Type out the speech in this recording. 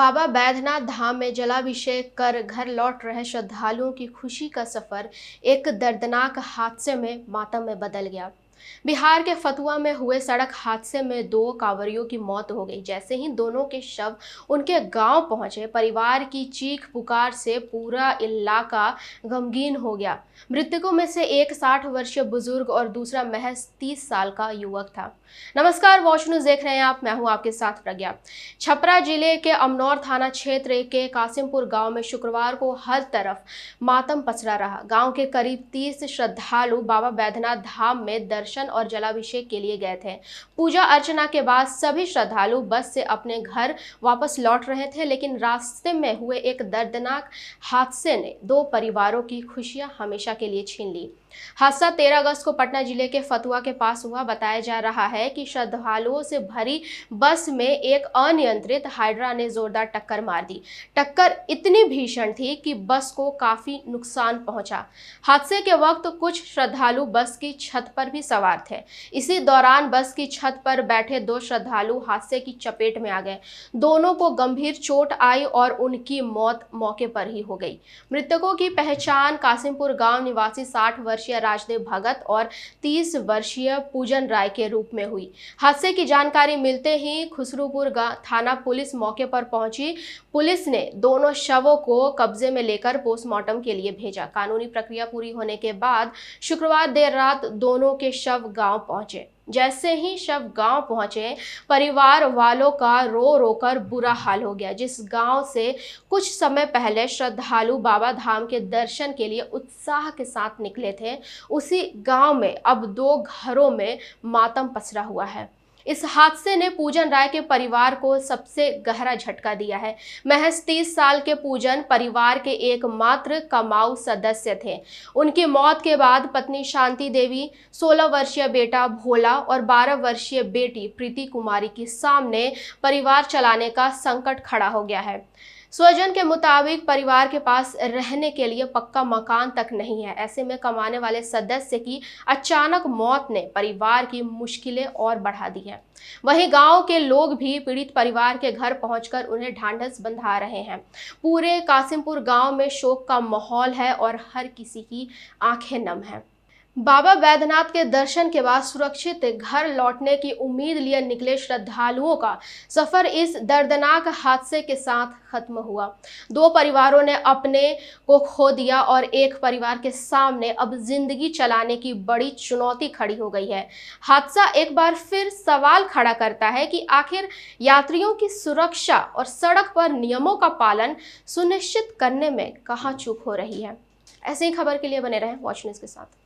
बाबा बैद्यनाथ धाम में जलाभिषेक कर घर लौट रहे श्रद्धालुओं की खुशी का सफर एक दर्दनाक हादसे में मातम में बदल गया। बिहार के फतुआ में हुए सड़क हादसे में दो कांवरियों की मौत हो गई। जैसे ही दोनों के शव उनके गांव पहुंचे, परिवार की चीख पुकार से पूरा इलाका गमगीन हो गया। मृतकों में से एक 60 वर्षीय बुजुर्ग और दूसरा महज 30 साल का युवक था। नमस्कार, वॉच न्यूज देख रहे हैं आप। मैं हूं आपके साथ प्रज्ञा। छपरा जिले के अमनौर थाना क्षेत्र के कासिमपुर गांव में शुक्रवार को हर तरफ मातम पसरा रहा। गांव के करीब 30 श्रद्धालु बाबा बैद्यनाथ धाम में दर्शन और जलाभिषेक के लिए गए थे। पूजा अर्चना के बाद सभी श्रद्धालु बस से अपने घर वापस लौट रहे थे, लेकिन रास्ते में हुए एक दर्दनाक हादसे ने दो परिवारों की खुशियां हमेशा के लिए छीन ली। हादसा 13 अगस्त को पटना जिले के फतुआ के पास हुआ। बताया जा रहा है कि श्रद्धालुओं से भरी बस में एक अनियंत्रित हाइड्रा ने जोरदार टक्कर मार दी। टक्कर इतनी भीषण थी कि बस को काफी नुकसान पहुंचा। हादसे के वक्त कुछ श्रद्धालु बस की छत पर भी सवार थे। इसी दौरान बस की छत पर बैठे दो श्रद्धालु हादसे की चपेट में आ गए। दोनों को गंभीर चोट आई और उनकी मौत मौके पर ही हो गई। मृतकों की पहचान कासिमपुर गांव निवासी 60 वर्षीय राजदेव भगत और 30 वर्षीय पूजन राय के रूप में हुई। हादसे की जानकारी मिलते ही खुसरूपुर थाना पुलिस मौके पर पहुंची। पुलिस ने दोनों शवों को कब्जे में लेकर पोस्टमार्टम के लिए भेजा। कानूनी प्रक्रिया पूरी होने के बाद शुक्रवार देर रात दोनों के शव गांव पहुंचे। जैसे ही शव गांव पहुंचे, परिवार वालों का रो रो कर बुरा हाल हो गया। जिस गांव से कुछ समय पहले श्रद्धालु बाबा धाम के दर्शन के लिए उत्साह के साथ निकले थे, उसी गांव में अब दो घरों में मातम पसरा हुआ है। इस हादसे ने पूजन राय के परिवार को सबसे गहरा झटका दिया है। महज 30 साल के पूजन परिवार के एकमात्र कमाऊ सदस्य थे। उनकी मौत के बाद पत्नी शांति देवी, 16 वर्षीय बेटा भोला और 12 वर्षीय बेटी प्रीति कुमारी के सामने परिवार चलाने का संकट खड़ा हो गया है। स्वजन के मुताबिक परिवार के पास रहने के लिए पक्का मकान तक नहीं है। ऐसे में कमाने वाले सदस्य की अचानक मौत ने परिवार की मुश्किलें और बढ़ा दी है। वहीं गांव के लोग भी पीड़ित परिवार के घर पहुंचकर उन्हें ढांढस बंधा रहे हैं। पूरे कासिमपुर गांव में शोक का माहौल है और हर किसी की आंखें नम हैं। बाबा बैद्यनाथ के दर्शन के बाद सुरक्षित घर लौटने की उम्मीद लिए निकले श्रद्धालुओं का सफर इस दर्दनाक हादसे के साथ खत्म हुआ। दो परिवारों ने अपने को खो दिया और एक परिवार के सामने अब जिंदगी चलाने की बड़ी चुनौती खड़ी हो गई है। हादसा एक बार फिर सवाल खड़ा करता है कि आखिर यात्रियों की सुरक्षा और सड़क पर नियमों का पालन सुनिश्चित करने में कहां चूक हो रही है। ऐसे ही खबर के लिए बने रहें वॉच न्यूज के साथ।